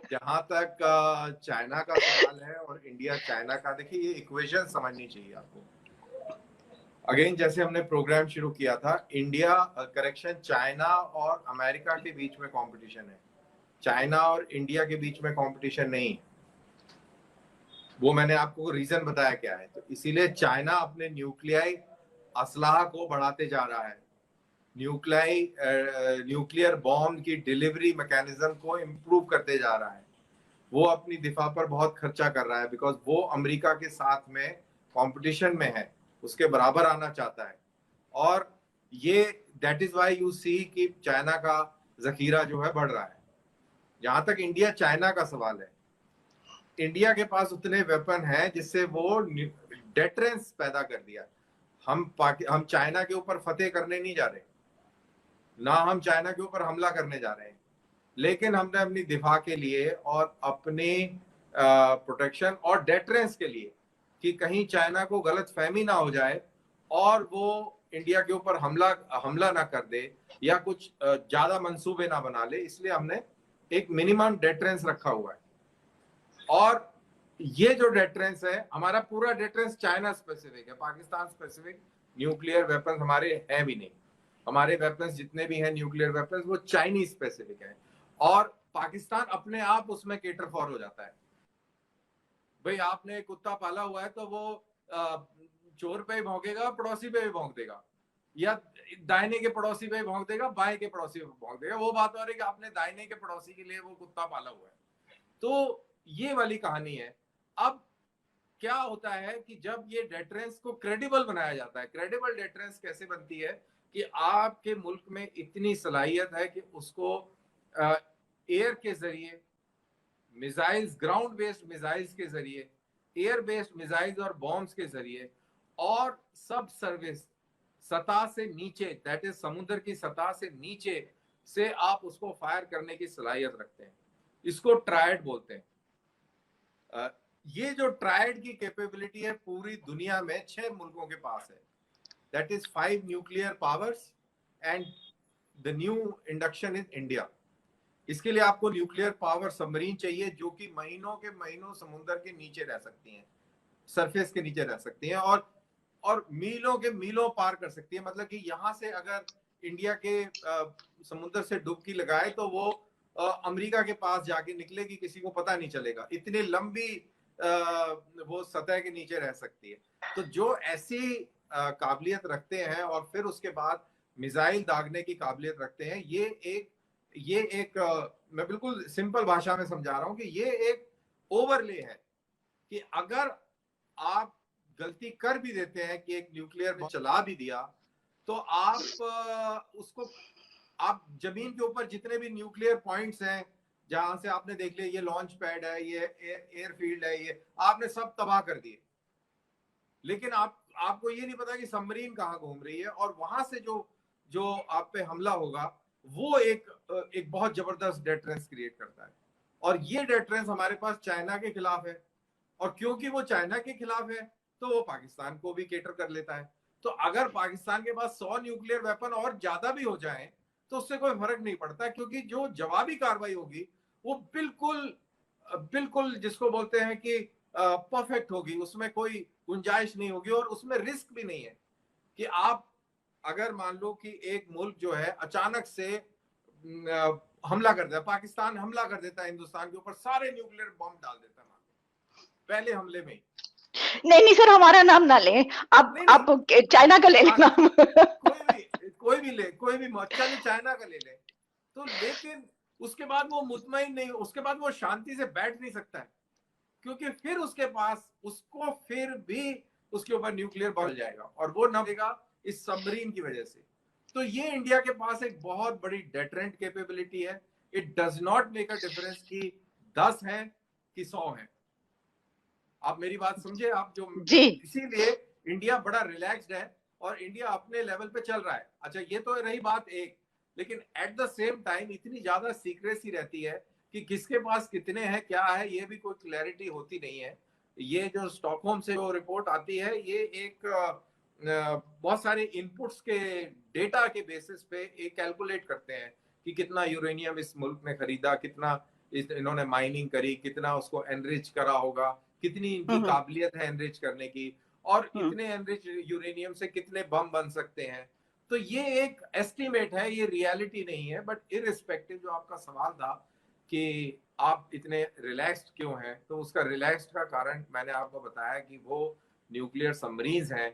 जहां तक चाइना का सवाल है और इंडिया चाइना का, देखिए ये इक्वेशन समझनी चाहिए आपको। अगेन जैसे हमने प्रोग्राम शुरू किया था, इंडिया करेक्शन चाइना और अमेरिका के बीच में कंपटीशन है, चाइना और इंडिया के बीच में कंपटीशन नहीं। वो मैंने आपको रीजन बताया क्या है। तो इसीलिए चाइना अपने न्यूक्लियाई असलाह को बढ़ाते जा रहा है, न्यूक्लियर बॉम्ब की डिलीवरी मैकेनिज्म को इम्प्रूव करते जा रहा है। वो अपनी दिफा पर बहुत खर्चा कर रहा है, बिकॉज वो अमेरिका के साथ में कंपटीशन में है, उसके बराबर आना चाहता है। और ये that is why you see कि चाइना का जखीरा जो है बढ़ रहा है। जहां तक इंडिया चाइना का सवाल है, इंडिया के पास उतने वेपन हैं जिससे वो डेटरेंस पैदा कर दिया। हम चाइना के ऊपर फतेह करने नहीं जा रहे, ना हम चाइना के ऊपर हमला करने जा रहे हैं, लेकिन हमने अपनी दिफा के लिए और अपने प्रोटेक्शन और डेटरेंस के लिए कि कहीं चाइना को गलत फहमी ना हो जाए और वो इंडिया के ऊपर हमला ना कर दे या कुछ ज्यादा मंसूबे ना बना ले, इसलिए हमने एक मिनिमम डेटरेंस रखा हुआ है। और ये जो डेटरेंस है, हमारा पूरा डेटरेंस चाइना स्पेसिफिक है, पाकिस्तान स्पेसिफिक न्यूक्लियर वेपन्स हमारे हैं भी नहीं। हमारे वेपन्स जितने भी हैं न्यूक्लियर वेपन्स, वो चाइनीज स्पेसिफिक है। और पाकिस्तान अपने आप उसमें केटर फॉर हो जाता है। भाई आपने कुत्ता पाला हुआ है तो वो चोर पे ही भौंकेगा, पड़ोसी पे भी भौंक देगा, या दाहिने के पड़ोसी पे भी भौंक देगा, बाएं के पड़ोसी पे भौंक देगा। वो बात हो रही है कि आपने दाहिने के पड़ोसी के लिए वो कुत्ता पाला हुआ है। तो ये वाली कहानी है। अब क्या होता है कि जब ये डेटरेंस को क्रेडिबल बनाया जाता है, क्रेडिबल डेटरेंस कैसे बनती है कि आपके मुल्क में इतनी सलाहियत है कि उसको एयर के जरिए, मिसाइल्स, ग्राउंड बेस्ड मिसाइल्स के जरिए, एयर बेस्ड मिसाइल्स और बॉम्ब्स के जरिए, और सब सर्विस सतह से नीचे, दैट इज समुद्र की सतह से नीचे से आप उसको फायर करने की सलाहियत रखते हैं। इसको ट्रायड बोलते हैं। ये जो ट्रायड की कैपेबिलिटी है पूरी दुनिया में 6 मुल्कों के पास है, that is 5 nuclear powers and the new induction in India. इसके लिए आपको न्यूक्लियर पावर सबमरीन चाहिए जो कि महीनों के महीनों समुद्र के नीचे रह सकती हैं, सरफेस के नीचे रह सकती हैं, और मीलों के मीलों पार कर सकती है। मतलब कि यहां से अगर इंडिया के समुद्र से डुबकी लगाए तो वो अमेरिका के पास जाके निकलेगी, किसी को पता नहीं चलेगा, इतनी लंबी वो सतह के नीचे रह सकती है। तो जो ऐसी काबिलियत रखते हैं और फिर उसके बाद मिसाइल दागने की काबिलियत रखते हैं, ये एक मैं बिल्कुल सिंपल भाषा में समझा रहा हूं कि ये एक ओवरले है कि अगर आप गलती कर भी देते हैं कि एक न्यूक्लियर बम चला भी दिया, तो आप उसको, आप जमीन के ऊपर जितने भी न्यूक्लियर पॉइंट्स हैं जहां से आपने देख लिया ये लॉन्च पैड है, ये एयरफील्ड है, ये आपने सब तबाह कर दिए, लेकिन आपको ये नहीं पता कि सबमरीन कहाँ घूम रही है, और वहां से जो जो आप पे हमला होगा वो एक बहुत जबरदस्त डेटरेंस क्रिएट करता है। और ये डेटरेंस हमारे पास चाइना के खिलाफ है, और क्योंकि वो चाइना के खिलाफ है तो वो पाकिस्तान को भी केटर कर लेता है। तो अगर पाकिस्तान के पास 100 न्यूक्लियर वेपन और ज्यादा भी हो जाएं तो उससे कोई फर्क नहीं पड़ता, क्योंकि जो जवाबी कार्रवाई होगी वो बिल्कुल बिल्कुल जिसको बोलते हैं कि परफेक्ट होगी, उसमें कोई गुंजाइश नहीं होगी, और उसमें रिस्क भी नहीं है कि आप अगर मान लो कि एक मुल्क जो है अचानक से हमला कर देता, पाकिस्तान हमला कर देता है हिंदुस्तान के ऊपर, सारे न्यूक्लियर बॉम्ब डाल देता है पहले हमले में ही। नहीं नहीं सर, हमारा नाम ना लें आप। नहीं आप नहीं, चाइना का ले लें नाम। कोई भी ले, कोई भी चलो चाइना का ले ले, तो लेकिन उसके बाद वो मुतमईन नहीं, उसके बाद वो शांति से बैठ नहीं सकता है, क्योंकि फिर उसके पास उसको फिर भी उसके ऊपर न्यूक्लियर बम जाएगा, और वो न देगा इस सबमरीन की वजह से। तो ये इंडिया के पास एक बहुत बड़ी डेटरेंट कैपेबिलिटी है। It does not make a difference कि 10 हैं कि 100 हैं। आप मेरी बात समझे, आप जो जी। इसीलिए इंडिया बड़ा रिलैक्स्ड है और इंडिया अपने लेवल पे चल रहा है। अच्छा ये तो रही बात एक, लेकिन एट द सेम टाइम इतनी ज्यादा सीक्रेसी रहती है कि किसके पास कितने हैं, क्या है, ये भी कोई क्लैरिटी होती नहीं है। ये जो स्टॉकहोम से जो रिपोर्ट आती है, ये एक बहुत सारे इनपुट्स के डेटा के बेसिस पे एक कैलकुलेट करते हैं कि कितना यूरेनियम इस मुल्क ने खरीदा, कितना इन्होंने माइनिंग करी, कितना उसको एनरिच करा होगा, कितनी इनकी हम्म काबिलियत है एनरिच करने की, और हम्म इतने एनरिच यूरेनियम से कितने बम बन सकते हैं। तो ये एक एस्टिमेट है, ये रियलिटी नहीं है। बट इररिस्पेक्टिव, जो आपका सवाल था कि आप इतने रिलैक्स्ड क्यों हैं, तो उसका रिलैक्स्ड का कारण मैंने आपको बताया कि वो न्यूक्लियर सबमरीन्स हैं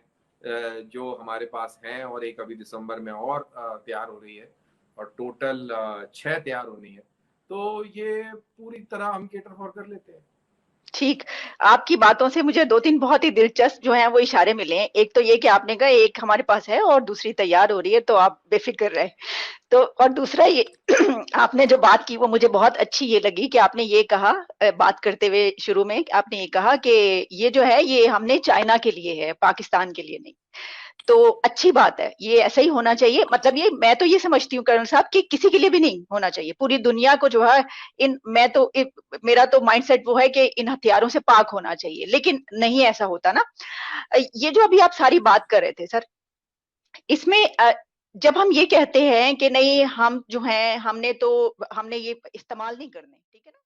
जो हमारे पास हैं, और एक अभी दिसंबर में और तैयार हो रही है, और टोटल 6 तैयार होनी है। तो ये पूरी तरह हम केटर फॉर कर लेते हैं। ठीक। आपकी बातों से मुझे 2-3 बहुत ही दिलचस्प जो हैं वो इशारे मिले हैं। एक तो ये कि आपने कहा एक हमारे पास है और दूसरी तैयार हो रही है, तो आप बेफिक्र रहें। तो और दूसरा ये आपने जो बात की वो मुझे बहुत अच्छी ये लगी कि आपने ये कहा बात करते हुए शुरू में आपने ये कहा कि ये जो है ये हमने चाइना के लिए है, पाकिस्तान के लिए नहीं। तो अच्छी बात है, ये ऐसा ही होना चाहिए। मतलब ये मैं तो ये समझती हूँ कर्नल साहब कि किसी के लिए भी नहीं होना चाहिए, पूरी दुनिया को जो है मेरा तो माइंडसेट वो है कि इन हथियारों से पाक होना चाहिए, लेकिन नहीं ऐसा होता ना। ये जो अभी आप सारी बात कर रहे थे सर, इसमें जब हम ये कहते हैं कि नहीं हम जो हैं हमने ये इस्तेमाल नहीं करने, ठीक है ना।